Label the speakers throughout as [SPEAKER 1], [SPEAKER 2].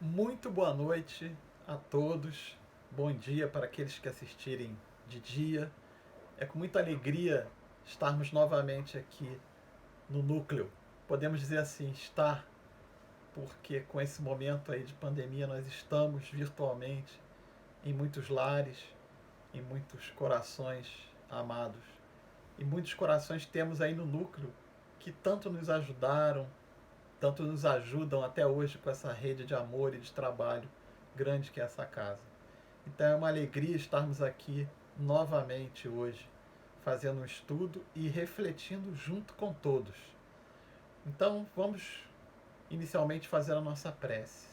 [SPEAKER 1] Muito boa noite a todos. Bom dia para aqueles que assistirem de dia. É com muita alegria estarmos novamente aqui no núcleo. Podemos dizer assim, estar, porque com esse momento aí de pandemia nós estamos virtualmente em muitos lares, em muitos corações amados. E muitos corações temos aí no núcleo que tanto nos ajudaram, tanto nos ajudam até hoje com essa rede de amor e de trabalho grande que é essa casa. Então é uma alegria estarmos aqui novamente hoje, fazendo um estudo e refletindo junto com todos. Então vamos inicialmente fazer a nossa prece.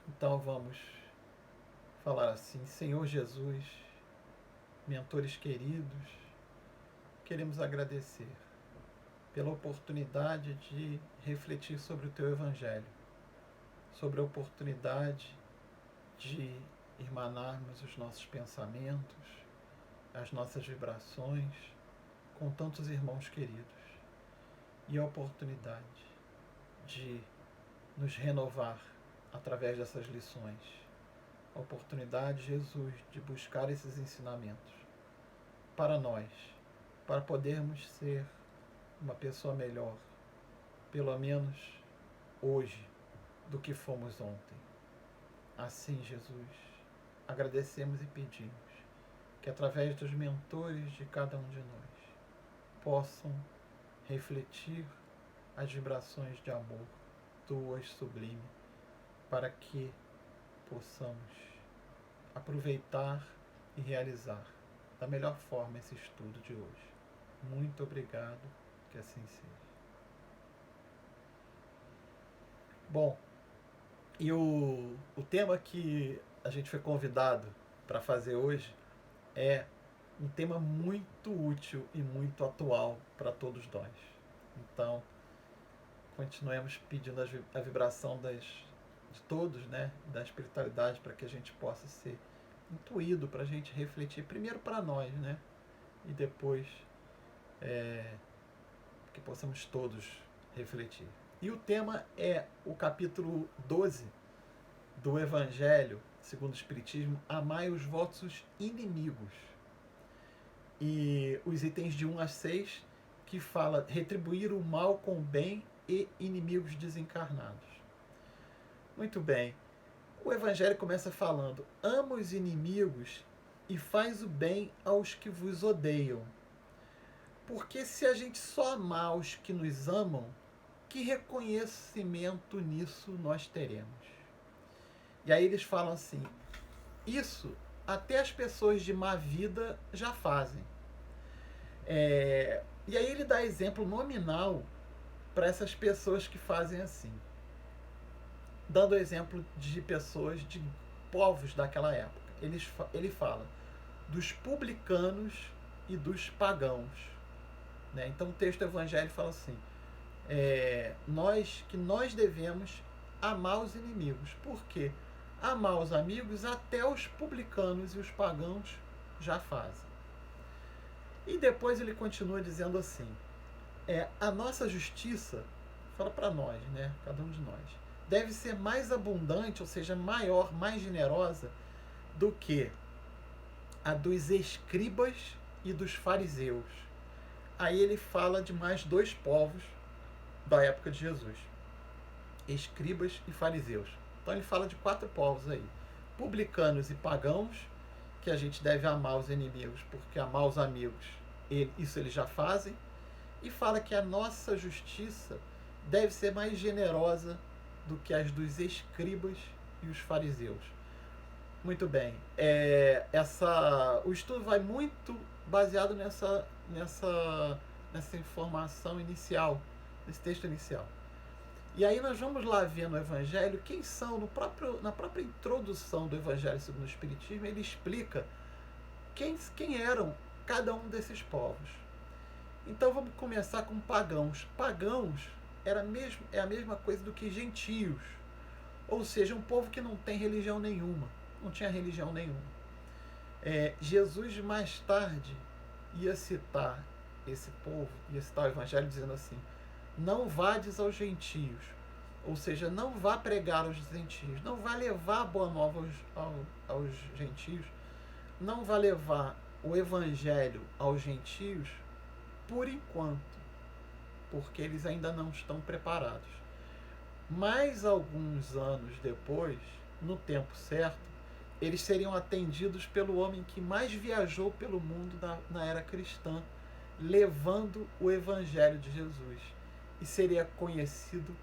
[SPEAKER 1] Então vamos falar assim: Senhor Jesus, mentores queridos, queremos agradecer pela oportunidade de refletir sobre o Teu Evangelho, sobre a oportunidade de irmanarmos os nossos pensamentos, as nossas vibrações com tantos irmãos queridos, e a oportunidade de nos renovar através dessas lições. A oportunidade, Jesus, de buscar esses ensinamentos para nós, para podermos ser uma pessoa melhor, pelo menos hoje, do que fomos ontem. Assim, Jesus, agradecemos e pedimos que através dos mentores de cada um de nós possam refletir as vibrações de amor tuas sublime, para que possamos aproveitar e realizar da melhor forma esse estudo de hoje. Muito obrigado, que assim seja. Bom, e o tema que a gente foi convidado para fazer hoje é um tema muito útil e muito atual para todos nós. Então, continuemos pedindo a vibração de todos, né, da espiritualidade, para que a gente possa ser intuído, para a gente refletir primeiro para nós, né, e depois que possamos todos refletir. E o tema é o capítulo 12 do Evangelho segundo o Espiritismo, Amai os vossos inimigos. E os itens de 1 a 6, que fala retribuir o mal com o bem e inimigos desencarnados. Muito bem. O Evangelho começa falando: ama os inimigos e faz o bem aos que vos odeiam. Porque se a gente só amar os que nos amam, que reconhecimento nisso nós teremos? E aí eles falam assim: isso até as pessoas de má vida já fazem. E aí ele dá exemplo nominal para essas pessoas que fazem assim, dando exemplo de pessoas de povos daquela época. Ele fala dos publicanos e dos pagãos, né? Então o texto do Evangelho fala assim: nós devemos amar os inimigos. Por quê? Amar os amigos até os publicanos e os pagãos já fazem. E depois ele continua dizendo assim: a nossa justiça, fala para nós, né, cada um de nós, deve ser mais abundante, ou seja, maior, mais generosa do que a dos escribas e dos fariseus. Aí ele fala de mais dois povos da época de Jesus: escribas e fariseus. Então ele fala de 4 povos aí: publicanos e pagãos, que a gente deve amar os inimigos, porque amar os amigos, isso eles já fazem. E fala que a nossa justiça deve ser mais generosa do que as dos escribas e os fariseus. Muito bem. O estudo vai muito baseado nessa informação inicial, nesse texto inicial. E aí nós vamos lá ver no Evangelho quem são, na própria introdução do Evangelho segundo o Espiritismo, ele explica quem eram cada um desses povos. Então vamos começar com pagãos. Pagãos é a mesma coisa do que gentios, ou seja, um povo que não tem religião nenhuma, não tinha religião nenhuma. Jesus mais tarde ia citar esse povo, ia citar o Evangelho dizendo assim: não vades aos gentios, Ou seja, não vá pregar aos gentios, não vá levar a boa nova aos gentios, não vá levar o evangelho aos gentios por enquanto, porque eles ainda não estão preparados. Mas alguns anos depois, no tempo certo, eles seriam atendidos pelo homem que mais viajou pelo mundo na era cristã, levando o evangelho de Jesus, e seria conhecido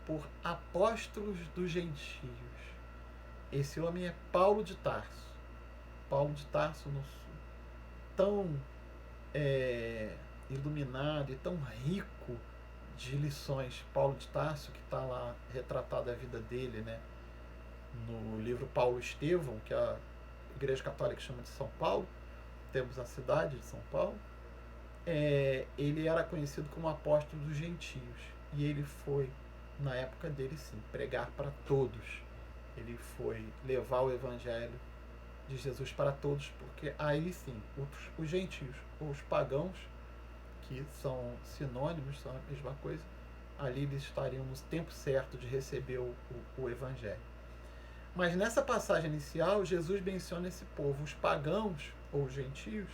[SPEAKER 1] por apóstolos dos gentios. Esse homem é Paulo de Tarso. Paulo de Tarso, tão iluminado e tão rico de lições. Paulo de Tarso, que está lá retratada a vida dele, né, no livro Paulo Estevão, que a Igreja Católica chama de São Paulo. Temos a cidade de São Paulo. Ele era conhecido como apóstolo dos gentios, e ele foi, na época dele, sim, pregar para todos. Ele foi levar o evangelho de Jesus para todos, porque aí sim, os gentios, os pagãos, que são sinônimos, são a mesma coisa, ali eles estariam no tempo certo de receber o evangelho. Mas nessa passagem inicial, Jesus menciona esse povo, os pagãos ou os gentios,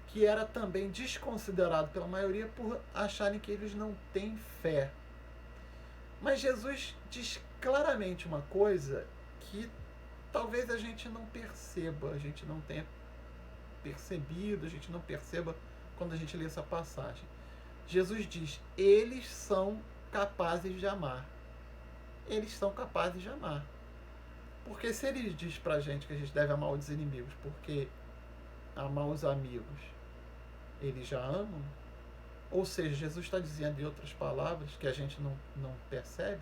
[SPEAKER 1] que era também desconsiderado pela maioria por acharem que eles não têm fé. Mas Jesus diz claramente uma coisa que talvez a gente não perceba, a gente não tenha percebido, a gente não perceba quando a gente lê essa passagem. Jesus diz: eles são capazes de amar. Eles são capazes de amar. Porque se ele diz pra gente que a gente deve amar os inimigos, porque amar os amigos eles já amam, ou seja, Jesus está dizendo, em outras palavras, que a gente não percebe,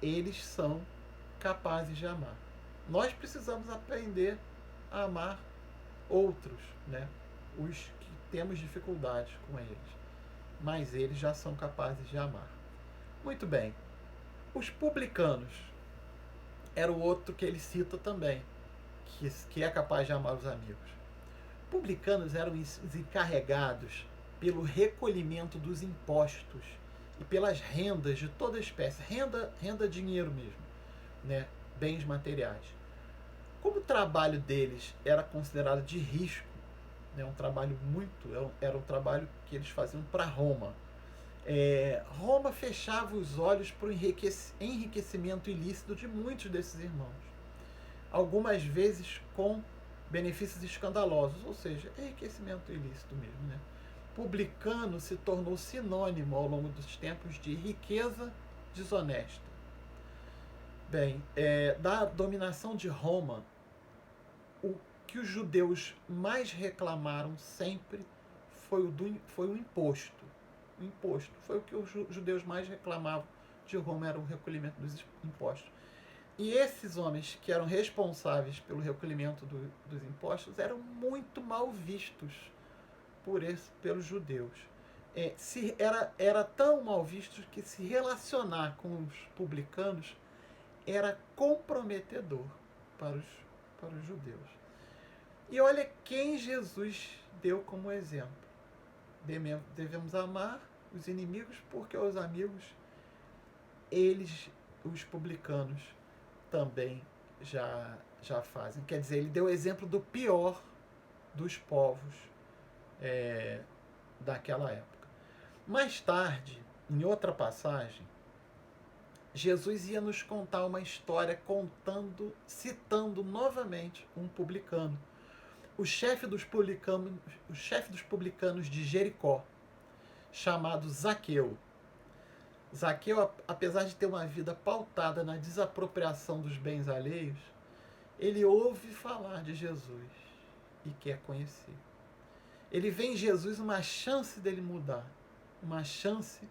[SPEAKER 1] eles são capazes de amar. Nós precisamos aprender a amar outros, né? Os que temos dificuldades com eles. Mas eles já são capazes de amar. Muito bem. Os publicanos era o outro que ele cita também, que é capaz de amar os amigos. Publicanos eram os encarregados pelo recolhimento dos impostos e pelas rendas de toda espécie, renda dinheiro mesmo, né? Bens materiais. Como o trabalho deles era considerado de risco, né? Era um trabalho que eles faziam para Roma. Roma fechava os olhos para o enriquecimento ilícito de muitos desses irmãos, algumas vezes com benefícios escandalosos, ou seja, enriquecimento ilícito mesmo, né? Publicano se tornou sinônimo ao longo dos tempos de riqueza desonesta. Bem, da dominação de Roma, o que os judeus mais reclamaram sempre foi o imposto. O imposto foi o que os judeus mais reclamavam de Roma, era o recolhimento dos impostos. E esses homens que eram responsáveis pelo recolhimento dos impostos eram muito mal vistos pelos judeus. Era tão mal visto que se relacionar com os publicanos era comprometedor para os judeus. E olha quem Jesus deu como exemplo. Devemos amar os inimigos, porque os amigos, os publicanos, também já fazem. Quer dizer, ele deu o exemplo do pior dos povos daquela época. Mais tarde, em outra passagem, Jesus ia nos contar uma história citando novamente um publicano, o chefe dos publicanos de Jericó, chamado Zaqueu. Zaqueu, apesar de ter uma vida pautada na desapropriação dos bens alheios, ele ouve falar de Jesus e quer conhecer. Ele vê em Jesus uma chance dele mudar, uma chance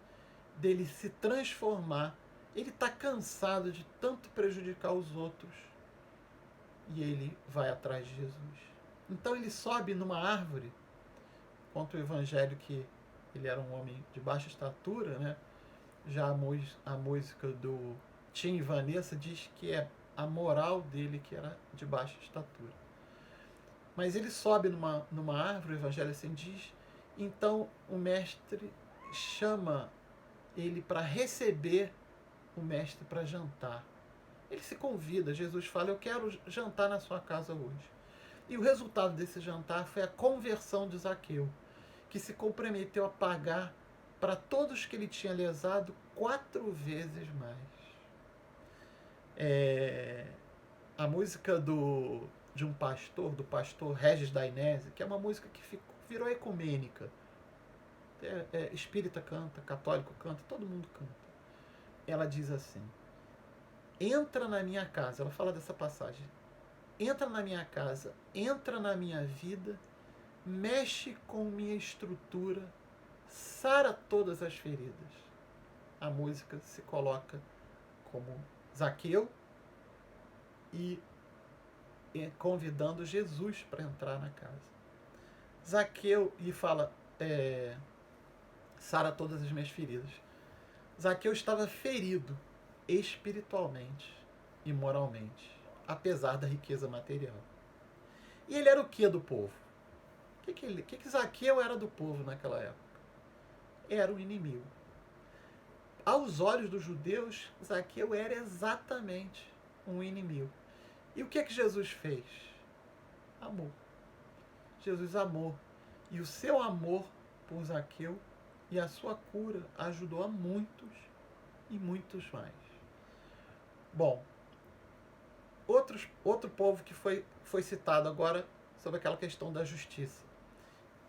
[SPEAKER 1] dele se transformar. Ele está cansado de tanto prejudicar os outros e ele vai atrás de Jesus. Então ele sobe numa árvore, conta o evangelho que ele era um homem de baixa estatura, né? Já a música do Tim e Vanessa diz que é a moral dele que era de baixa estatura. Mas ele sobe numa árvore, o evangelho assim diz, então o mestre chama ele para receber o mestre para jantar. Ele se convida, Jesus fala, eu quero jantar na sua casa hoje. E o resultado desse jantar foi a conversão de Zaqueu, que se comprometeu a pagar para todos que ele tinha lesado 4 vezes mais. A música de um pastor, do pastor Regis Dainese, que é uma música que virou ecumênica. Espírita canta, católico canta, todo mundo canta. Ela diz assim: entra na minha casa, ela fala dessa passagem, entra na minha casa, entra na minha vida, mexe com minha estrutura, sara todas as feridas. A música se coloca como Zaqueu e convidando Jesus para entrar na casa. Zaqueu, e fala, sara todas as minhas feridas. Zaqueu estava ferido espiritualmente e moralmente, apesar da riqueza material. E ele era o que do povo? O que Zaqueu era do povo naquela época? Era um inimigo. Aos olhos dos judeus, Zaqueu era exatamente um inimigo. E o que Jesus fez? Amor. Jesus amou. E o seu amor por Zaqueu e a sua cura ajudou a muitos e muitos mais. Bom, outro povo que foi citado agora sobre aquela questão da justiça.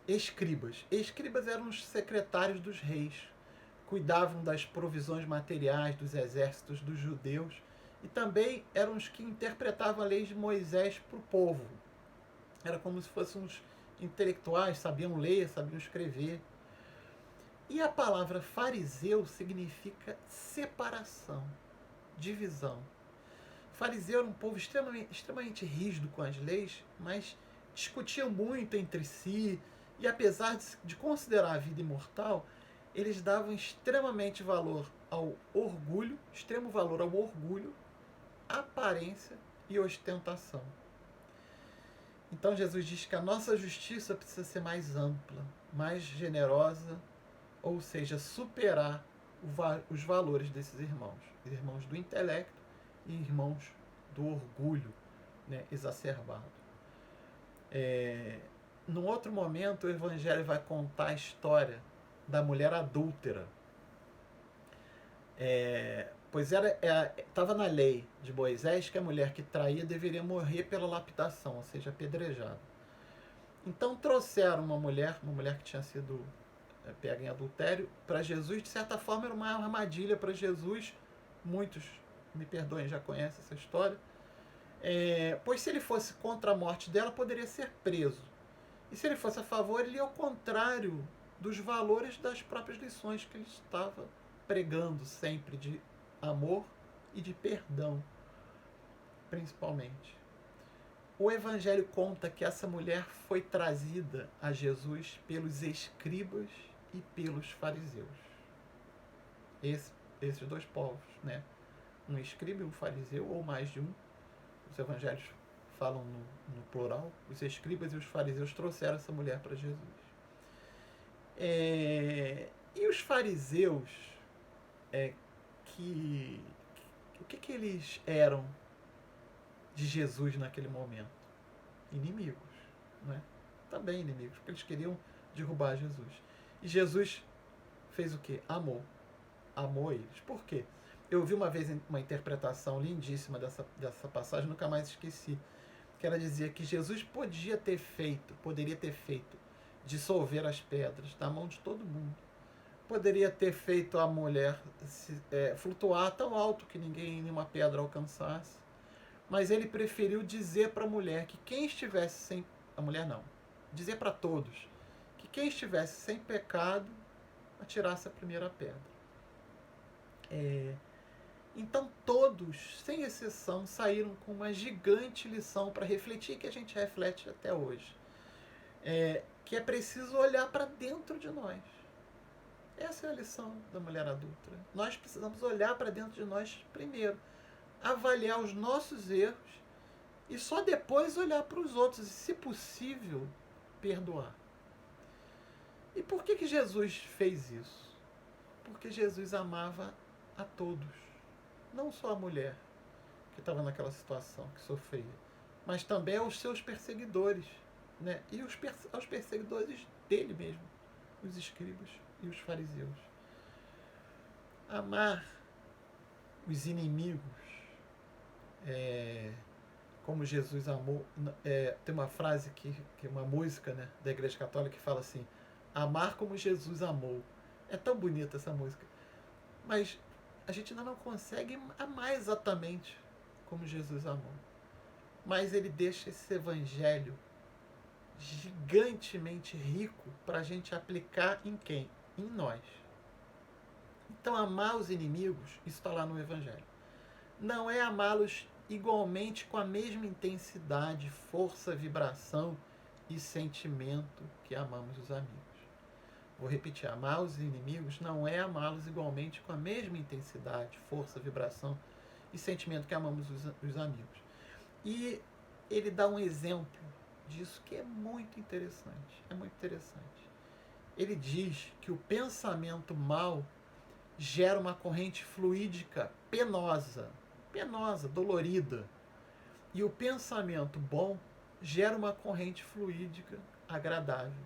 [SPEAKER 1] Escribas. Escribas eram os secretários dos reis, cuidavam das provisões materiais dos exércitos dos judeus e também eram os que interpretavam a lei de Moisés para o povo. Era como se fossem uns intelectuais, sabiam ler, sabiam escrever. E a palavra fariseu significa separação, divisão. Fariseu era um povo extremamente rígido com as leis, mas discutiam muito entre si, e apesar de considerar a vida imortal, eles davam extremamente valor ao orgulho, extremo valor ao orgulho, aparência e ostentação. Então Jesus diz que a nossa justiça precisa ser mais ampla, mais generosa, ou seja, superar os valores desses irmãos do intelecto e irmãos do orgulho, né, exacerbado. Num outro momento, o Evangelho vai contar a história da mulher adúltera. Pois estava na lei de Moisés que a mulher que traía deveria morrer pela lapidação, ou seja, apedrejada. Então trouxeram uma mulher que tinha sido pega em adultério, para Jesus. De certa forma era uma armadilha para Jesus. Muitos, me perdoem, já conhecem essa história. Pois se ele fosse contra a morte dela, poderia ser preso. E se ele fosse a favor, ele ia ao contrário dos valores das próprias lições que ele estava pregando sempre, de amor e de perdão, principalmente. O Evangelho conta que essa mulher foi trazida a Jesus pelos escribas e pelos fariseus. Esses dois povos, né? Um escriba e um fariseu, ou mais de um. Os evangelhos falam no plural. Os escribas e os fariseus trouxeram essa mulher para Jesus. E os fariseus, o que eles eram de Jesus naquele momento? Inimigos, né? Também inimigos, porque eles queriam derrubar Jesus. E Jesus fez o quê? Amou eles. Por quê? Eu vi uma vez uma interpretação lindíssima dessa passagem, nunca mais esqueci, que ela dizia que Jesus poderia ter feito dissolver as pedras da mão de todo mundo. Poderia ter feito a mulher flutuar tão alto que nenhuma pedra alcançasse. Mas ele preferiu dizer para a mulher que quem estivesse sem... A mulher não. Dizer para todos que quem estivesse sem pecado atirasse a primeira pedra. Então todos, sem exceção, saíram com uma gigante lição para refletir, que a gente reflete até hoje. Que é preciso olhar para dentro de nós. Essa é a lição da mulher adulta. Nós precisamos olhar para dentro de nós primeiro, avaliar os nossos erros e só depois olhar para os outros e, se possível, perdoar. E por que Jesus fez isso? Porque Jesus amava a todos. não só a mulher que estava naquela situação, que sofria, mas também aos seus perseguidores, né? E aos perseguidores dele mesmo, os escribas e os fariseus. Amar os inimigos, como Jesus amou. Tem uma frase que uma música, né, da Igreja Católica que fala assim: amar como Jesus amou. É tão bonita essa música, mas a gente ainda não consegue amar exatamente como Jesus amou. Mas ele deixa esse evangelho gigantemente rico para a gente aplicar em quem? Em nós. Então, amar os inimigos, isso está lá no evangelho, não é amá-los igualmente com a mesma intensidade, força, vibração e sentimento que amamos os amigos. Vou repetir: amar os inimigos não é amá-los igualmente com a mesma intensidade, força, vibração e sentimento que amamos os amigos. E ele dá um exemplo disso que é muito interessante. É muito interessante. Ele diz que o pensamento mau gera uma corrente fluídica penosa, dolorida. E o pensamento bom gera uma corrente fluídica agradável,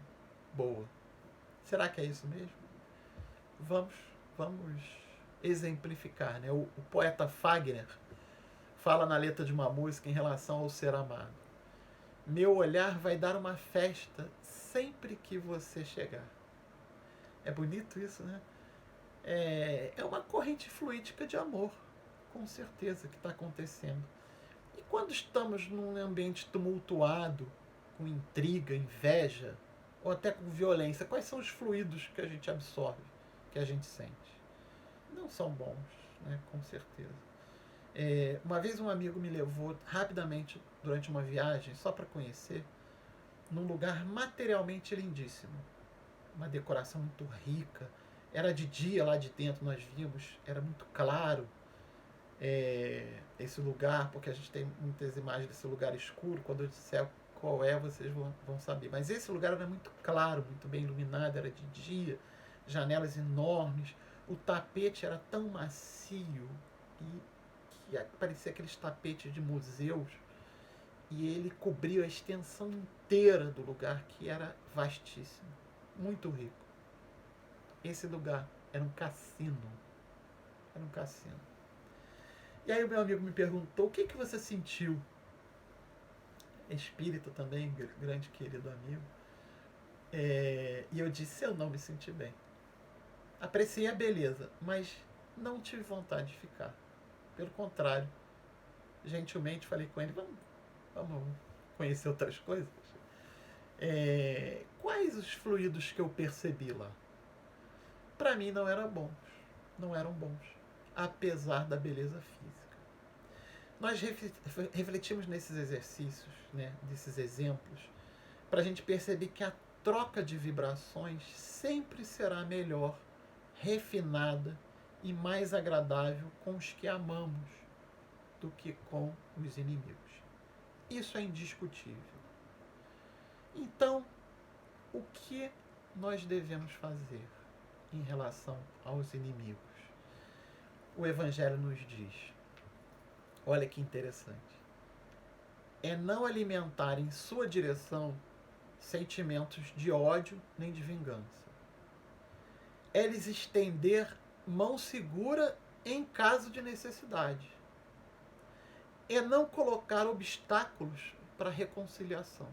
[SPEAKER 1] boa. Será que é isso mesmo? Vamos exemplificar, né? O poeta Fagner fala na letra de uma música em relação ao ser amado: meu olhar vai dar uma festa sempre que você chegar. É bonito isso, né? É uma corrente fluídica de amor, com certeza, que está acontecendo. E quando estamos num ambiente tumultuado, com intriga, inveja, ou até com violência, quais são os fluidos que a gente absorve, que a gente sente? Não são bons, né? Com certeza. Uma vez um amigo me levou rapidamente durante uma viagem, só para conhecer, num lugar materialmente lindíssimo. Uma decoração muito rica. Era de dia lá de dentro, nós vimos, era muito claro esse lugar, porque a gente tem muitas imagens desse lugar escuro. Quando eu disser qual é, vocês vão saber. Mas esse lugar era muito claro, muito bem iluminado, era de dia, janelas enormes. O tapete era tão macio que parecia aqueles tapetes de museus, e ele cobria a extensão inteira do lugar, que era vastíssimo, muito rico. Esse lugar era um cassino. Era um cassino. E aí o meu amigo me perguntou: o que você sentiu? Espírita também, grande querido amigo. E eu disse: eu não me senti bem. Apreciei a beleza, mas não tive vontade de ficar. Pelo contrário, gentilmente falei com ele: vamos conhecer outras coisas. Quais os fluidos que eu percebi lá? Para mim não eram bons, apesar da beleza física. Nós refletimos nesses exercícios, né, desses exemplos, para a gente perceber que a troca de vibrações sempre será melhor, refinada e mais agradável com os que amamos do que com os inimigos. Isso é indiscutível. Então, o que nós devemos fazer em relação aos inimigos? O Evangelho nos diz, olha que interessante, é não alimentar em sua direção sentimentos de ódio nem de vingança. É lhes estender mão segura em caso de necessidade. É não colocar obstáculos para a reconciliação.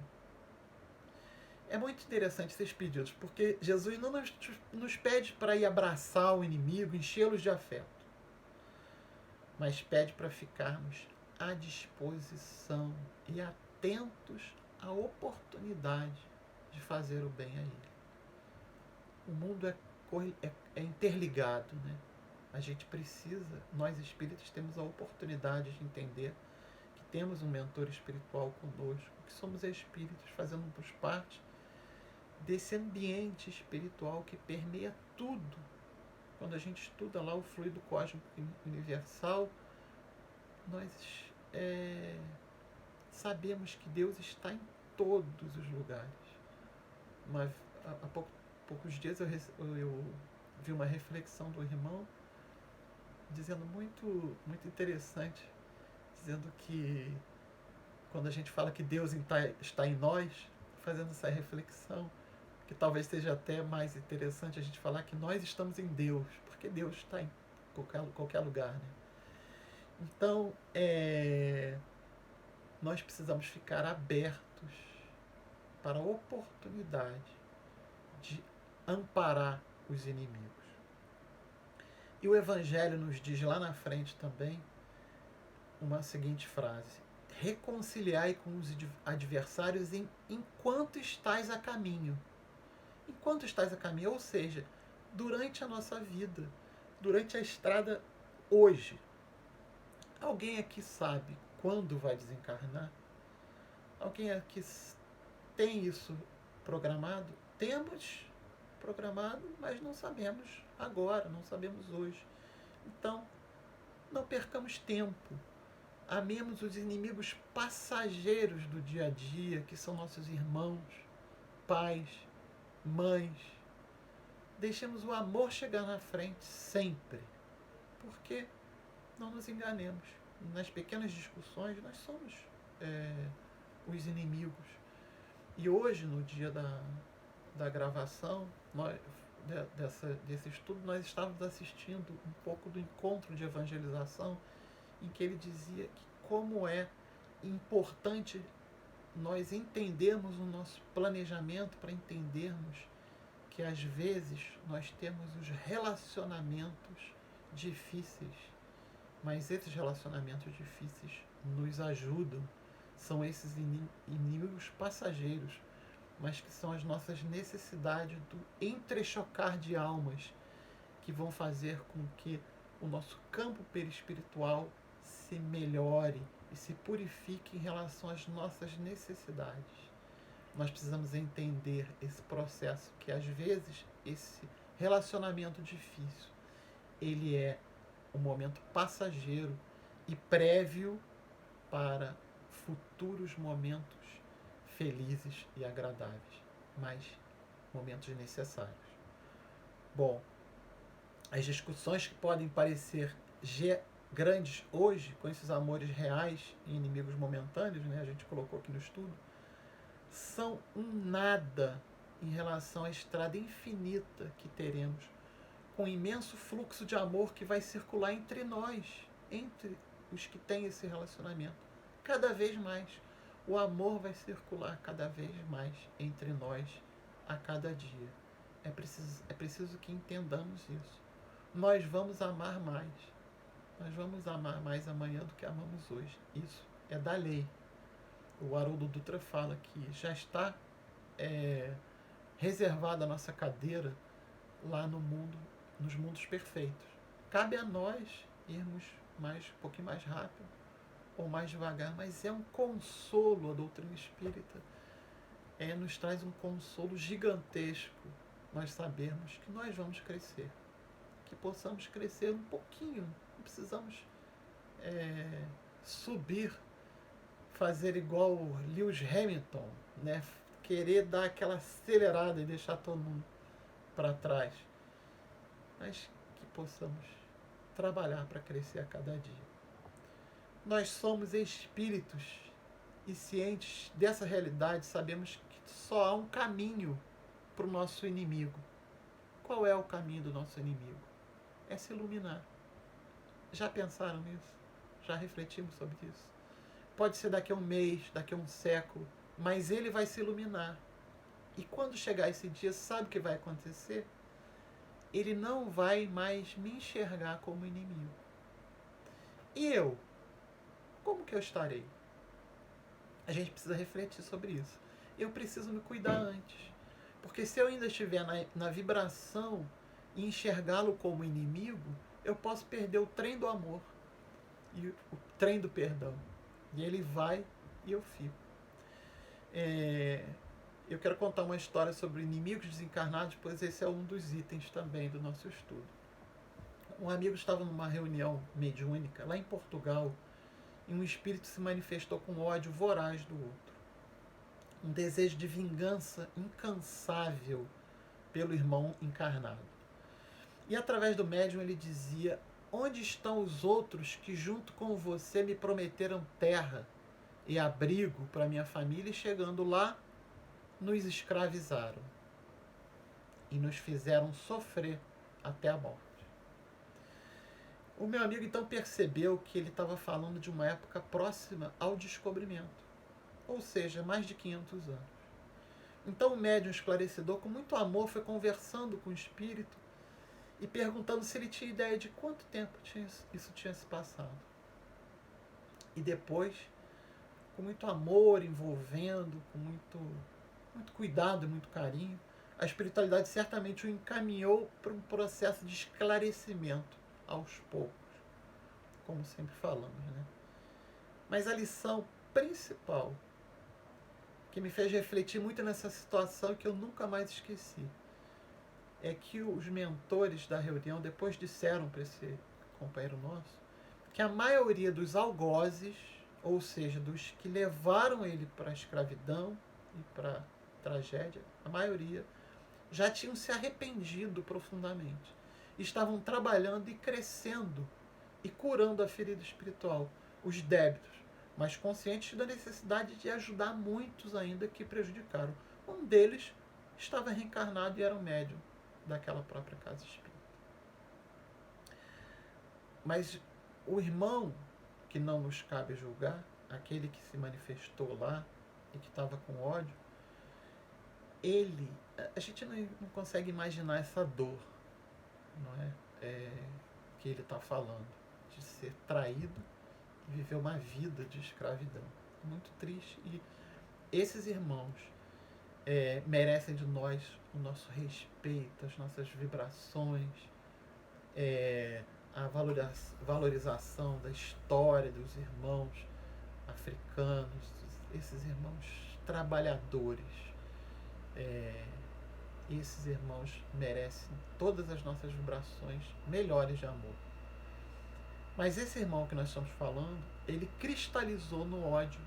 [SPEAKER 1] É muito interessante esses pedidos, porque Jesus não nos pede para ir abraçar o inimigo, enchê-los de afeto, mas pede para ficarmos à disposição e atentos à oportunidade de fazer o bem a ele. O mundo é interligado, né? A gente precisa, nós espíritas temos a oportunidade de entender que temos um mentor espiritual conosco, que somos espíritos, fazendo parte desse ambiente espiritual que permeia tudo. Quando a gente estuda lá o fluido cósmico universal, nós sabemos que Deus está em todos os lugares. Mas há poucos dias eu vi uma reflexão do irmão dizendo muito interessante, dizendo que quando a gente fala que Deus está em nós, fazendo essa reflexão, que talvez seja até mais interessante a gente falar que nós estamos em Deus, porque Deus está em qualquer lugar, né? Então, nós precisamos ficar abertos para a oportunidade de amparar os inimigos. E o Evangelho nos diz lá na frente também uma seguinte frase: reconciliai com os adversários enquanto estais a caminho. Enquanto estais a caminho, ou seja, durante a nossa vida, durante a estrada hoje. Alguém aqui sabe quando vai desencarnar? Alguém aqui tem isso programado? Temos programado, mas não sabemos agora, não sabemos hoje. Então, não percamos tempo. Amemos os inimigos passageiros do dia a dia, que são nossos irmãos, pais, mães. Deixemos o amor chegar na frente sempre. Porque não nos enganemos. Nas pequenas discussões, nós somos os inimigos. E hoje, no dia da gravação desse estudo, nós estávamos assistindo um pouco do encontro de evangelização, em que ele dizia que como é importante nós entendermos o nosso planejamento para entendermos que às vezes nós temos os relacionamentos difíceis, mas esses relacionamentos difíceis nos ajudam. São esses inimigos passageiros, mas que são as nossas necessidades do entrechocar de almas que vão fazer com que o nosso campo perispiritual se melhore e se purifique em relação às nossas necessidades. Nós precisamos entender esse processo, que às vezes esse relacionamento difícil, ele é um momento passageiro e prévio para futuros momentos felizes e agradáveis, mas momentos necessários. Bom, as discussões que podem parecer grandes hoje, com esses amores reais e inimigos momentâneos, né, a gente colocou aqui no estudo, são um nada em relação à estrada infinita que teremos, com um imenso fluxo de amor que vai circular entre nós, entre os que têm esse relacionamento. Cada vez mais, o amor vai circular cada vez mais entre nós a cada dia. É preciso que entendamos isso. Nós vamos amar mais. Nós vamos amar mais amanhã do que amamos hoje. Isso é da lei. O Haroldo Dutra fala que já está reservada a nossa cadeira lá no mundo, nos mundos perfeitos. Cabe a nós irmos um pouquinho mais rápido ou mais devagar, mas é um consolo. A doutrina espírita nos traz um consolo gigantesco nós sabermos que nós vamos crescer, que possamos crescer um pouquinho. Não precisamos subir, fazer igual o Lewis Hamilton, né? Querer dar aquela acelerada e deixar todo mundo para trás, mas que possamos trabalhar para crescer a cada dia. Nós somos espíritos e cientes dessa realidade, sabemos que só há um caminho para o nosso inimigo. Qual é o caminho do nosso inimigo? É se iluminar. Já pensaram nisso? Já refletimos sobre isso? Pode ser daqui a um mês, daqui a um século, mas ele vai se iluminar. E quando chegar esse dia, sabe o que vai acontecer? Ele não vai mais me enxergar como inimigo. E eu? Como que eu estarei? A gente precisa refletir sobre isso. Eu preciso me cuidar antes. Porque se eu ainda estiver na vibração e enxergá-lo como inimigo, eu posso perder o trem do amor e o trem do perdão. E ele vai e eu fico. Eu quero contar uma história sobre inimigos desencarnados, pois esse é um dos itens também do nosso estudo. Um amigo estava numa reunião mediúnica lá em Portugal e um espírito se manifestou com ódio voraz do outro. Um desejo de vingança incansável pelo irmão encarnado. E através do médium ele dizia onde estão os outros que junto com você me prometeram terra e abrigo para minha família e chegando lá nos escravizaram e nos fizeram sofrer até a morte? O meu amigo então percebeu que ele estava falando de uma época próxima ao descobrimento, ou seja, mais de 500 anos. Então o médium esclarecedor, com muito amor, foi conversando com o espírito e perguntando se ele tinha ideia de quanto tempo isso tinha se passado. E depois, com muito amor, envolvendo, com muito cuidado e muito carinho, a espiritualidade certamente o encaminhou para um processo de esclarecimento aos poucos, como sempre falamos, né? Mas a lição principal que me fez refletir muito nessa situação, que eu nunca mais esqueci, é que os mentores da reunião depois disseram para esse companheiro nosso que a maioria dos algozes, ou seja, dos que levaram ele para a escravidão e para a tragédia, a maioria já tinham se arrependido profundamente. Estavam trabalhando e crescendo e curando a ferida espiritual, os débitos, mas conscientes da necessidade de ajudar muitos ainda que prejudicaram. Um deles estava reencarnado e era um médium daquela própria casa espírita. Mas o irmão, que não nos cabe julgar, aquele que se manifestou lá e que estava com ódio, a gente não consegue imaginar essa dor, não é? Que ele está falando, de ser traído e viver uma vida de escravidão. Muito triste. E esses irmãos merecem de nós o nosso respeito, as nossas vibrações, a valorização da história dos irmãos africanos, esses irmãos trabalhadores. Esses irmãos merecem todas as nossas vibrações melhores de amor. Mas esse irmão que nós estamos falando, ele cristalizou no ódio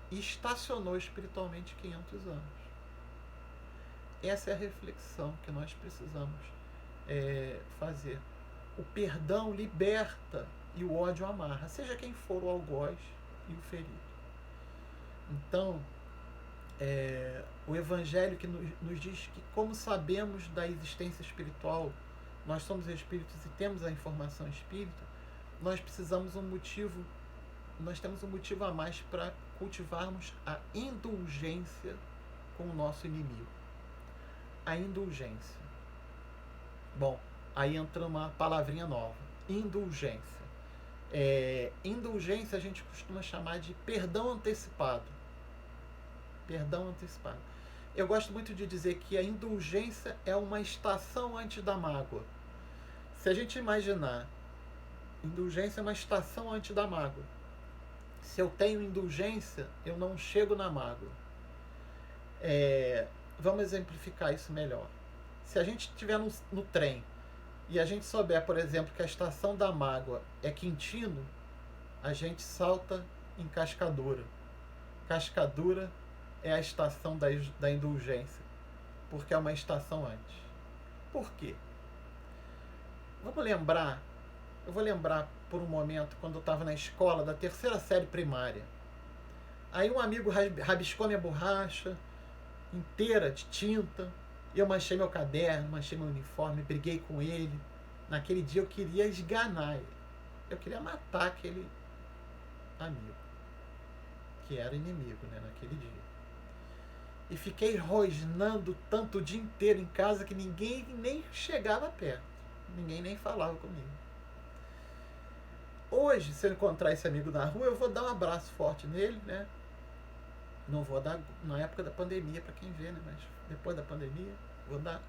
[SPEAKER 1] e estacionou espiritualmente 500 anos. Essa é a reflexão que nós precisamos fazer. O perdão liberta e o ódio amarra, seja quem for o algoz e o ferido. Então, o Evangelho que nos diz que, como sabemos da existência espiritual, nós somos espíritos e temos a informação espírita, nós temos um motivo a mais para cultivarmos a indulgência com o nosso inimigo. A indulgência. Bom, aí entra uma palavrinha nova. Indulgência. Indulgência a gente costuma chamar de perdão antecipado. Perdão antecipado. Eu gosto muito de dizer que a indulgência é uma estação antes da mágoa. Se a gente imaginar, indulgência é uma estação antes da mágoa. Se eu tenho indulgência, eu não chego na mágoa. Vamos exemplificar isso melhor. Se a gente estiver no trem e a gente souber, por exemplo, que a estação da mágoa é Quintino, a gente salta em Cascadura. Cascadura é a estação da indulgência, porque é uma estação antes. Por quê? Eu vou lembrar por um momento quando eu estava na escola da 3ª série primária. Aí um amigo rabiscou minha borracha inteira de tinta, e eu manchei meu caderno, manchei meu uniforme, briguei com ele. Naquele dia eu queria esganar ele. Eu queria matar aquele amigo, que era inimigo, né, naquele dia. E fiquei rosnando tanto o dia inteiro em casa que ninguém nem chegava perto. Ninguém nem falava comigo. Hoje, se eu encontrar esse amigo na rua, eu vou dar um abraço forte nele, né? Não vou dar na época da pandemia, para quem vê, né? Mas depois da pandemia, vou dar.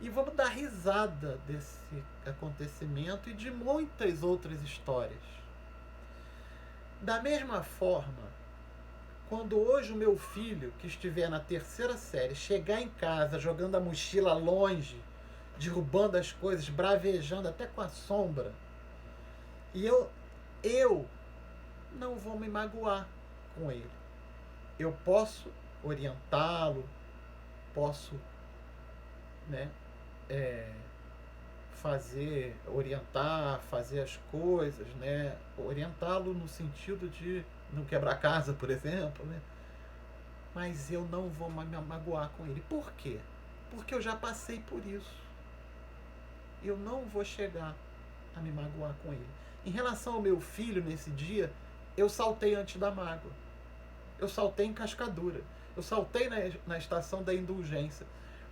[SPEAKER 1] E vamos dar risada desse acontecimento e de muitas outras histórias. Da mesma forma, quando hoje o meu filho, que estiver na 3ª série, chegar em casa jogando a mochila longe, derrubando as coisas, bravejando até com a sombra, e eu não vou me magoar com ele. Eu posso orientá-lo, posso, né, orientar, fazer as coisas, né? Orientá-lo no sentido de não quebrar casa, por exemplo, né? Mas eu não vou me magoar com ele. Por quê? Porque eu já passei por isso. Eu não vou chegar a me magoar com ele. Em relação ao meu filho, nesse dia, eu saltei antes da mágoa. Eu saltei em cascadura. Eu saltei na estação da indulgência.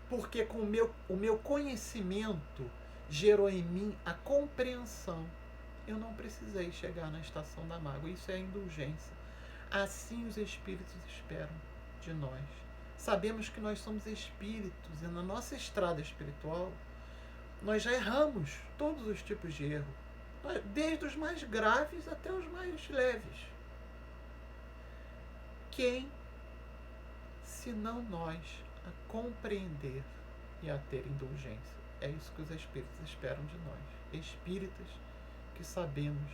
[SPEAKER 1] Porque com o meu conhecimento gerou em mim a compreensão. Eu não precisei chegar na estação da mágoa. Isso é a indulgência. Assim os espíritos esperam de nós. Sabemos que nós somos espíritos e na nossa estrada espiritual nós já erramos todos os tipos de erro, desde os mais graves até os mais leves. Quem, se não nós, a compreender e a ter indulgência? É isso que os espíritos esperam de nós, espíritas que sabemos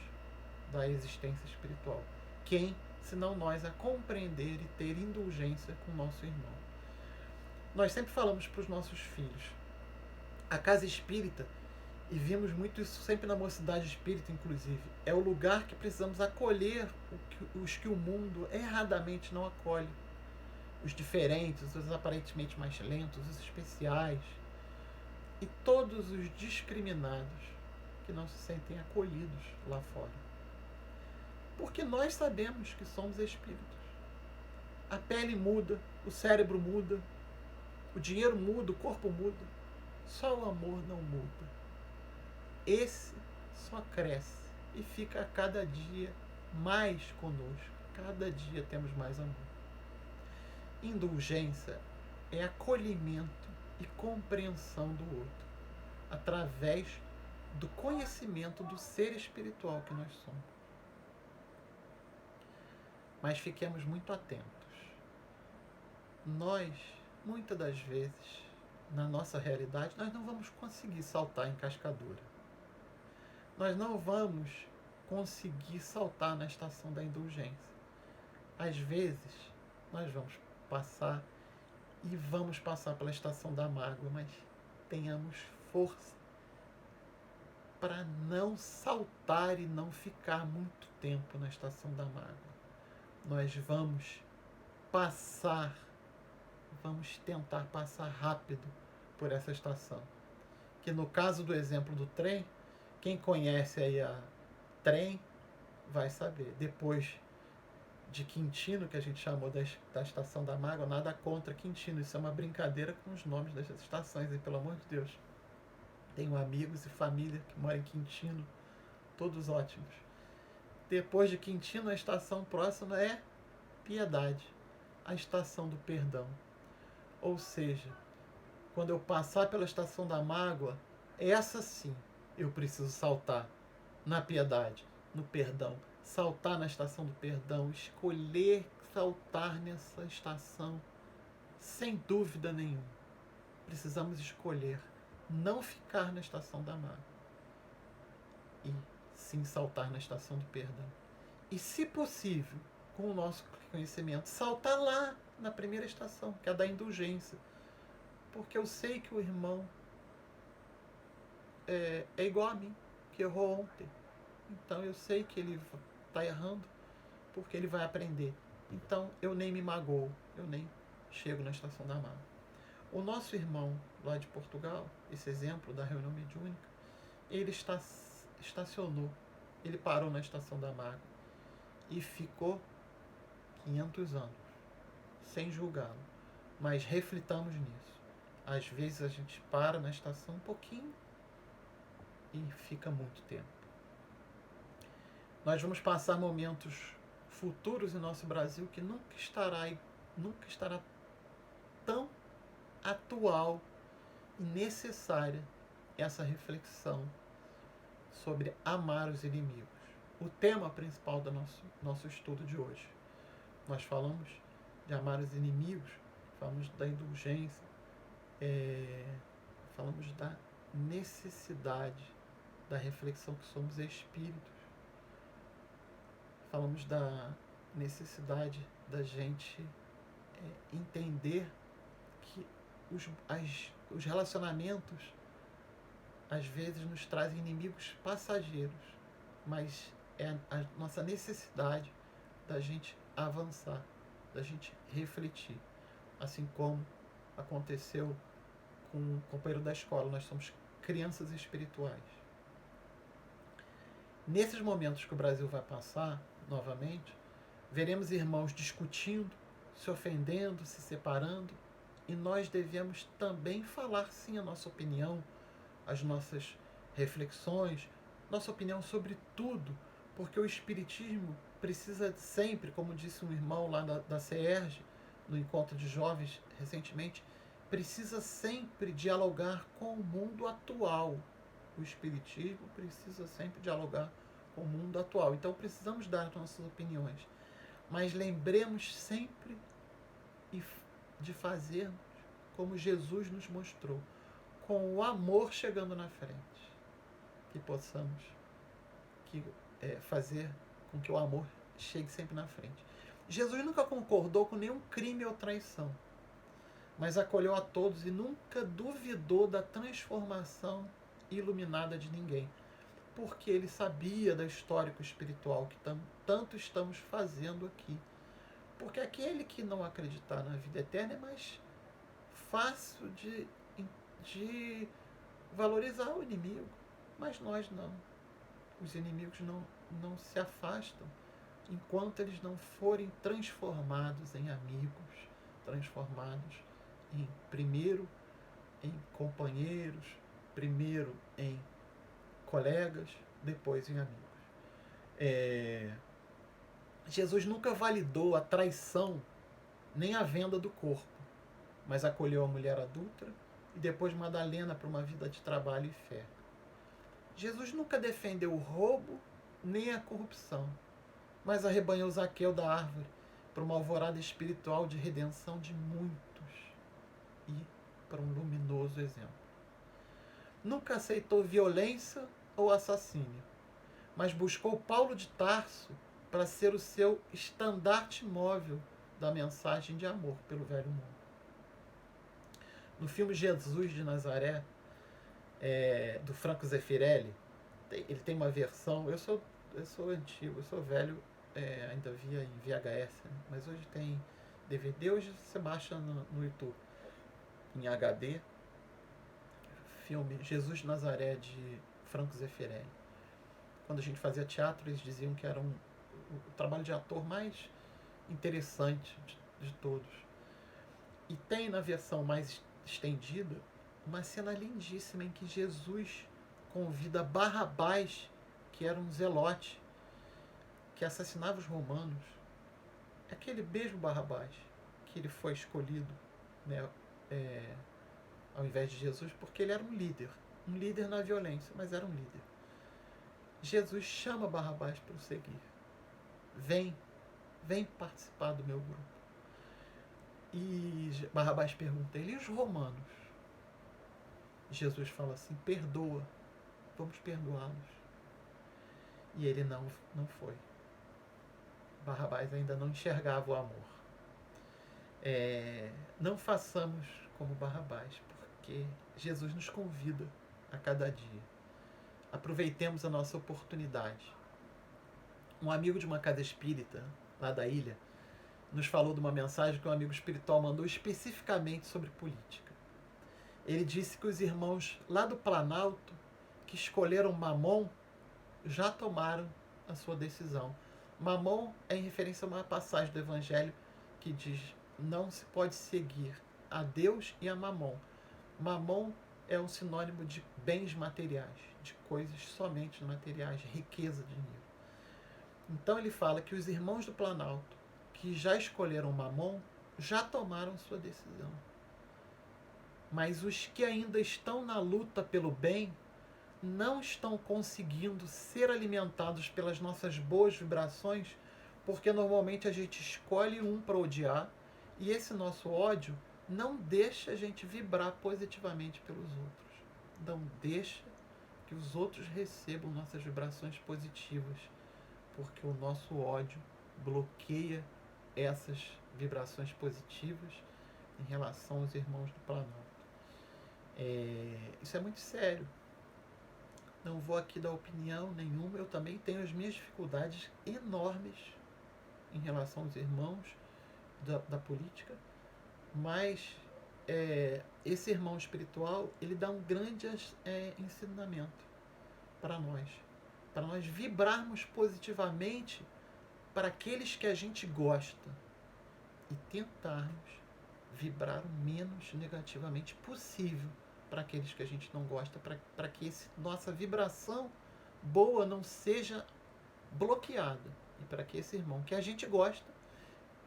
[SPEAKER 1] da existência espiritual. Quem, se não nós, a compreender e ter indulgência com o nosso irmão? Nós sempre falamos para os nossos filhos, a casa espírita, e vimos muito isso sempre na mocidade espírita, inclusive, é o lugar que precisamos acolher os que o mundo erradamente não acolhe. Os diferentes, os aparentemente mais lentos, os especiais, e todos os discriminados que não se sentem acolhidos lá fora. Porque nós sabemos que somos espíritos. A pele muda, o cérebro muda, o dinheiro muda, o corpo muda. Só o amor não muda. Esse só cresce e fica a cada dia mais conosco. Cada dia temos mais amor. Indulgência é acolhimento e compreensão do outro, através do conhecimento do ser espiritual que nós somos. Mas fiquemos muito atentos. Nós, muitas das vezes, na nossa realidade, nós não vamos conseguir saltar em cascadura. Nós não vamos conseguir saltar na estação da indulgência. Às vezes, nós vamos passar e vamos passar pela estação da mágoa, mas tenhamos força para não saltar e não ficar muito tempo na estação da mágoa. Nós vamos tentar passar rápido por essa estação. Que no caso do exemplo do trem, quem conhece aí a trem vai saber. Depois de Quintino, que a gente chamou da estação da mágoa, nada contra Quintino. Isso é uma brincadeira com os nomes das estações, e pelo amor de Deus. Tenho amigos e família que moram em Quintino, todos ótimos. Depois de Quintino, a estação próxima é Piedade, a estação do perdão. Ou seja, quando eu passar pela estação da mágoa, essa sim eu preciso saltar na piedade, no perdão. Saltar na estação do perdão, escolher saltar nessa estação, sem dúvida nenhuma. Precisamos escolher não ficar na estação da mágoa e sim saltar na estação do perdão. E, se possível, com o nosso conhecimento, saltar lá na primeira estação, que é a da indulgência. Porque eu sei que o irmão é igual a mim, que errou ontem. Então eu sei que ele está errando, porque ele vai aprender. Então eu nem me magoo, eu nem chego na estação da mágoa. O nosso irmão lá de Portugal, esse exemplo da reunião mediúnica, ele estacionou, ele parou na estação da mágoa e ficou 500 anos, sem julgá-lo. Mas reflitamos nisso. Às vezes a gente para na estação um pouquinho e fica muito tempo. Nós vamos passar momentos futuros em nosso Brasil que nunca estará tão atual e necessária essa reflexão sobre amar os inimigos. O tema principal do nosso estudo de hoje. Nós falamos de amar os inimigos, falamos da indulgência, falamos da necessidade da reflexão que somos espíritos, falamos da necessidade da gente entender que os relacionamentos às vezes nos trazem inimigos passageiros, mas é a nossa necessidade da gente avançar, da gente refletir. Assim como aconteceu com o companheiro da escola, nós somos crianças espirituais. Nesses momentos que o Brasil vai passar, novamente, veremos irmãos discutindo, se ofendendo, se separando, e nós devemos também falar sim a nossa opinião, as nossas reflexões, nossa opinião sobre tudo, porque o Espiritismo precisa sempre, como disse um irmão lá da CERJ, no encontro de jovens recentemente, precisa sempre dialogar com o mundo atual. O Espiritismo precisa sempre dialogar com o mundo atual. Então precisamos dar nossas opiniões. Mas lembremos sempre de fazermos como Jesus nos mostrou, com o amor chegando na frente. Que possamos fazer com que o amor chegue sempre na frente. Jesus nunca concordou com nenhum crime ou traição, mas acolheu a todos e nunca duvidou da transformação iluminada de ninguém, porque ele sabia da histórico espiritual que tanto estamos fazendo aqui. Porque aquele que não acreditar na vida eterna é mais fácil de valorizar o inimigo, mas nós não. Os inimigos não se afastam enquanto eles não forem transformados em amigos, transformados primeiro em companheiros, primeiro em colegas, depois em amigos. Jesus nunca validou a traição nem a venda do corpo, mas acolheu a mulher adúltera e depois Madalena para uma vida de trabalho e fé. Jesus nunca defendeu o roubo nem a corrupção, mas arrebanhou Zaqueu da árvore para uma alvorada espiritual de redenção de muitos e para um luminoso exemplo. Nunca aceitou violência ou assassínio, mas buscou Paulo de Tarso para ser o seu estandarte móvel da mensagem de amor pelo velho mundo. No filme Jesus de Nazaré, do Franco Zeffirelli, ele tem uma versão, eu sou antigo, eu sou velho, ainda via em VHS, né? Mas hoje tem DVD, hoje você baixa no YouTube, em HD, filme Jesus de Nazaré de Franco Zeffirelli. Quando a gente fazia teatro, eles diziam que era o trabalho de ator mais interessante de todos. E tem na versão mais estendida uma cena lindíssima em que Jesus convida Barrabás, que era um zelote que assassinava os romanos, aquele mesmo Barrabás que ele foi escolhido, né, ao invés de Jesus, porque ele era um líder na violência, mas era um líder. Jesus chama Barrabás para o seguir. Vem participar do meu grupo. E Barrabás pergunta ele, e os romanos? Jesus fala assim, perdoa, vamos perdoá-los. E ele não foi. Barrabás ainda não enxergava o amor. Não façamos como Barrabás, porque Jesus nos convida a cada dia. Aproveitemos a nossa oportunidade. Um amigo de uma casa espírita, lá da ilha, nos falou de uma mensagem que um amigo espiritual mandou especificamente sobre política. Ele disse que os irmãos lá do Planalto, que escolheram Mamon, já tomaram a sua decisão. Mamon é em referência a uma passagem do Evangelho que diz: não se pode seguir a Deus e a Mamon. Mamon é um sinônimo de bens materiais, de coisas somente materiais, riqueza, dinheiro. Então ele fala que os irmãos do Planalto, que já escolheram Mamon, já tomaram sua decisão. Mas os que ainda estão na luta pelo bem não estão conseguindo ser alimentados pelas nossas boas vibrações, porque normalmente a gente escolhe um para odiar e esse nosso ódio não deixa a gente vibrar positivamente pelos outros. Não deixa que os outros recebam nossas vibrações positivas, porque o nosso ódio bloqueia essas vibrações positivas em relação aos irmãos do Planalto. Isso é muito sério. não vou aqui dar opinião nenhuma, eu também tenho as minhas dificuldades enormes em relação aos irmãos da política, mas esse irmão espiritual, ele dá um grande ensinamento para nós vibrarmos positivamente para aqueles que a gente gosta e tentarmos vibrar o menos negativamente possível para aqueles que a gente não gosta, para que nossa vibração boa não seja bloqueada, e para que esse irmão que a gente gosta,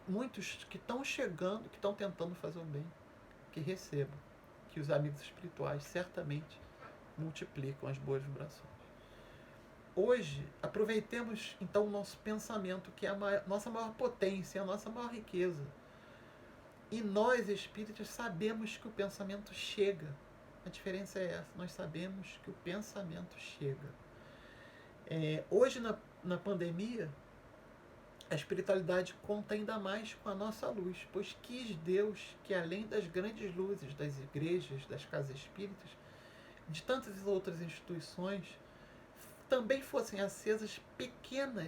[SPEAKER 1] muitos que estão chegando, que estão tentando fazer o bem, que recebam, que os amigos espirituais certamente multiplicam as boas vibrações. Hoje, aproveitemos então o nosso pensamento, que é a nossa maior potência, a nossa maior riqueza. E nós, espíritas, sabemos que o pensamento chega. A diferença é essa, nós sabemos que o pensamento chega. Hoje, na pandemia, a espiritualidade conta ainda mais com a nossa luz, pois quis Deus que, além das grandes luzes das igrejas, das casas espíritas, de tantas outras instituições, também fossem acesas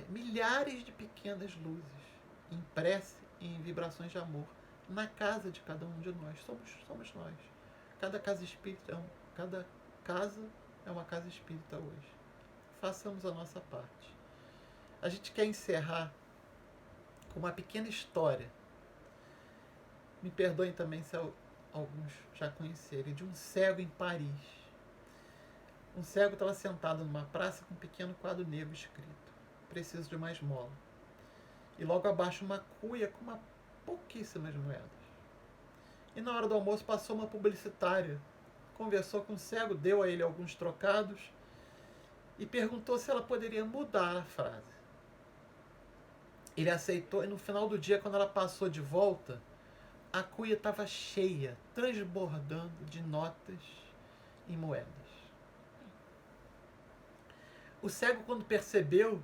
[SPEAKER 1] milhares de pequenas luzes, em prece e em vibrações de amor, na casa de cada um de nós. Somos nós. Cada casa espírita, cada casa é uma casa espírita hoje. Façamos a nossa parte. A gente quer encerrar com uma pequena história. Me perdoem também se alguns já conhecerem, de um cego em Paris. Um cego estava sentado numa praça com um pequeno quadro negro escrito: preciso de uma esmola. E logo abaixo uma cuia com pouquíssimas moedas. E na hora do almoço passou uma publicitária, conversou com o cego, deu a ele alguns trocados e perguntou se ela poderia mudar a frase. Ele aceitou, e no final do dia, quando ela passou de volta, a cuia estava cheia, transbordando de notas e moedas. O cego, quando percebeu,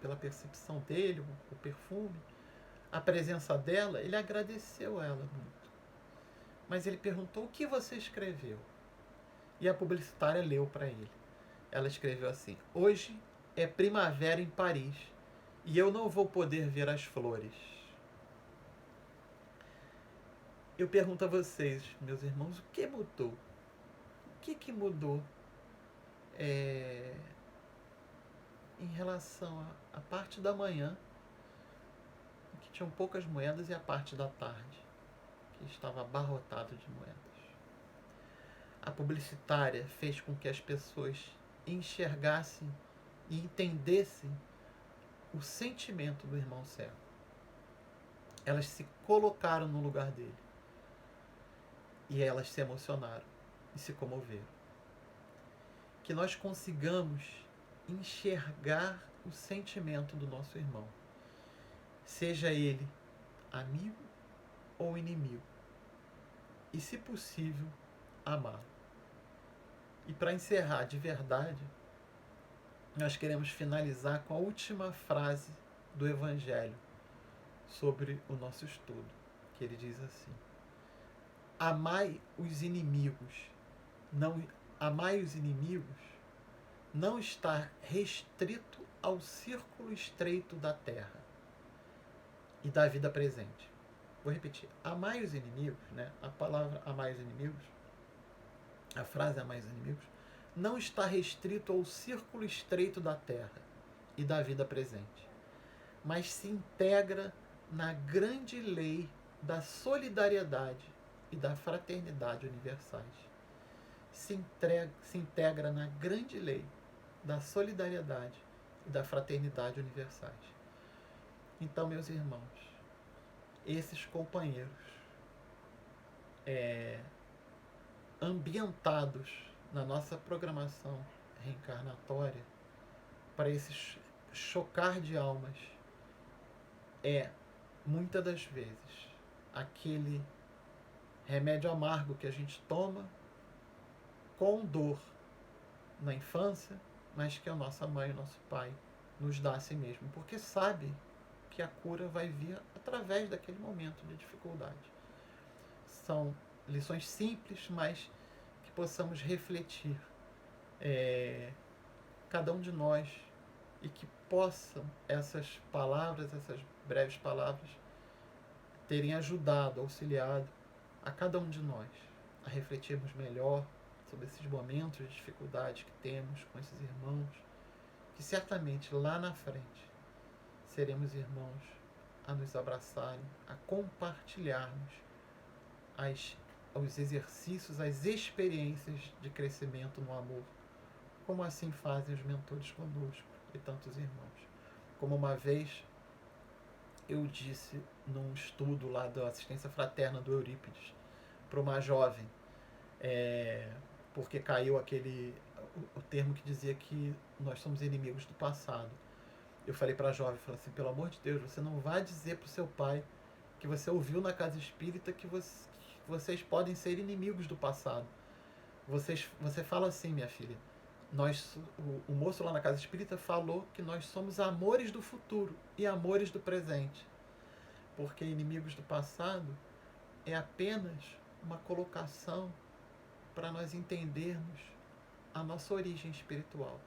[SPEAKER 1] pela percepção dele, o perfume, a presença dela, ele agradeceu a ela muito. Mas ele perguntou: o que você escreveu? E a publicitária leu para ele. Ela escreveu assim: hoje é primavera em Paris e eu não vou poder ver as flores. Eu pergunto a vocês, meus irmãos, o que mudou? O que mudou em relação à parte da manhã, que tinham poucas moedas, e a parte da tarde, que estava abarrotado de moedas? A publicitária fez com que as pessoas enxergassem e entendessem o sentimento do irmão cego. Elas se colocaram no lugar dele. E elas se emocionaram e se comoveram. Que nós consigamos enxergar o sentimento do nosso irmão, seja ele amigo ou inimigo, e, se possível, amá-lo. E para encerrar de verdade, nós queremos finalizar com a última frase do Evangelho sobre o nosso estudo, que ele diz assim: amai os inimigos. Amai os inimigos não está restrito ao círculo estreito da terra e da vida presente. Vou repetir: amai os inimigos, né? A palavra amai os inimigos, a frase amai os inimigos, não está restrito ao círculo estreito da terra e da vida presente, mas se integra na grande lei da solidariedade e da fraternidade universais. Se integra na grande lei da solidariedade e da fraternidade universais. Então, meus irmãos, esses companheiros ambientados na nossa programação reencarnatória, para esse chocar de almas, muitas das vezes, aquele remédio amargo que a gente toma com dor na infância, mas que a nossa mãe e o nosso pai nos dá a si mesmo, porque sabe que a cura vai vir através daquele momento de dificuldade. São lições simples, mas que possamos refletir cada um de nós, e que possam essas palavras, essas breves palavras, terem ajudado, auxiliado a cada um de nós a refletirmos melhor sobre esses momentos de dificuldade que temos com esses irmãos, que certamente lá na frente seremos irmãos a nos abraçarem, a compartilharmos os exercícios, as experiências de crescimento no amor, como assim fazem os mentores conosco e tantos irmãos. Como uma vez eu disse num estudo lá da assistência fraterna do Eurípides para uma jovem, porque caiu o termo que dizia que nós somos inimigos do passado. Eu falei para a jovem, falei assim, pelo amor de Deus, você não vai dizer para o seu pai que você ouviu na casa espírita que vocês podem ser inimigos do passado. Você fala assim, minha filha, o moço lá na casa espírita falou que nós somos amores do futuro e amores do presente. Porque inimigos do passado é apenas uma colocação para nós entendermos a nossa origem espiritual.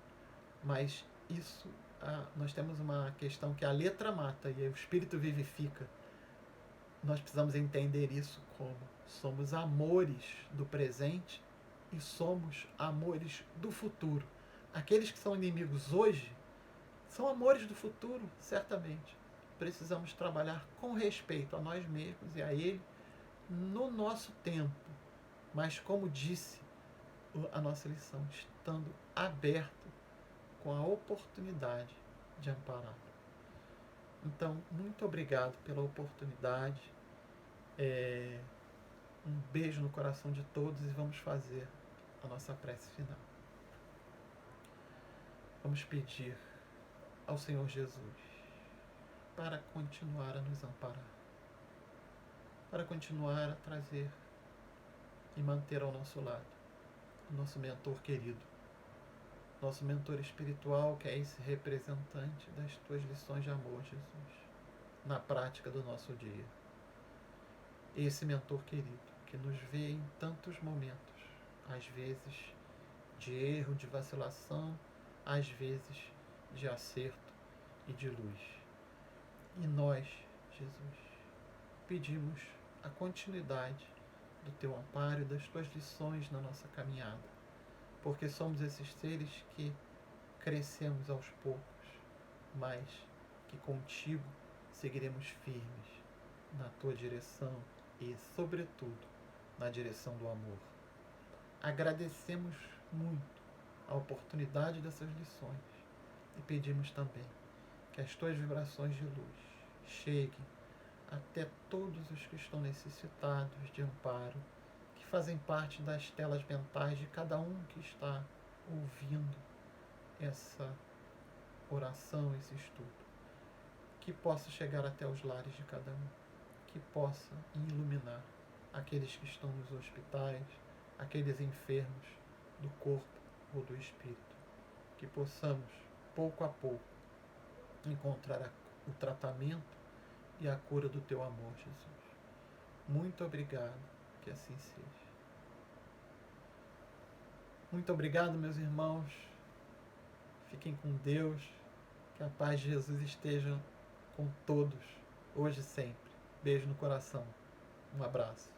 [SPEAKER 1] Mas isso, nós temos uma questão que a letra mata e o espírito vivifica. Nós precisamos entender isso como somos amores do presente e somos amores do futuro. Aqueles que são inimigos hoje são amores do futuro, certamente. Precisamos trabalhar com respeito a nós mesmos e a ele no nosso tempo. Mas, como disse a nossa lição, estando aberto com a oportunidade de amparar. Então, muito obrigado pela oportunidade. Um beijo no coração de todos e vamos fazer a nossa prece final. Vamos pedir ao Senhor Jesus para continuar a nos amparar, para continuar a trazer e manter ao nosso lado o nosso mentor querido, nosso mentor espiritual, que é esse representante das tuas lições de amor, Jesus, na prática do nosso dia. Esse mentor querido que nos vê em tantos momentos, às vezes de erro, de vacilação, às vezes de acerto e de luz. E nós, Jesus, pedimos a continuidade do teu amparo e das tuas lições na nossa caminhada, porque somos esses seres que crescemos aos poucos, mas que contigo seguiremos firmes na tua direção e, sobretudo, na direção do amor. Agradecemos muito a oportunidade dessas lições e pedimos também que as tuas vibrações de luz cheguem até todos os que estão necessitados de amparo, que fazem parte das telas mentais de cada um que está ouvindo essa oração, esse estudo, que possa chegar até os lares de cada um, que possa iluminar aqueles que estão nos hospitais, aqueles enfermos do corpo ou do espírito, que possamos, pouco a pouco, encontrar o tratamento e a cura do teu amor, Jesus. Muito obrigado, que assim seja. Muito obrigado, meus irmãos. Fiquem com Deus. Que a paz de Jesus esteja com todos, hoje e sempre. Beijo no coração. Um abraço.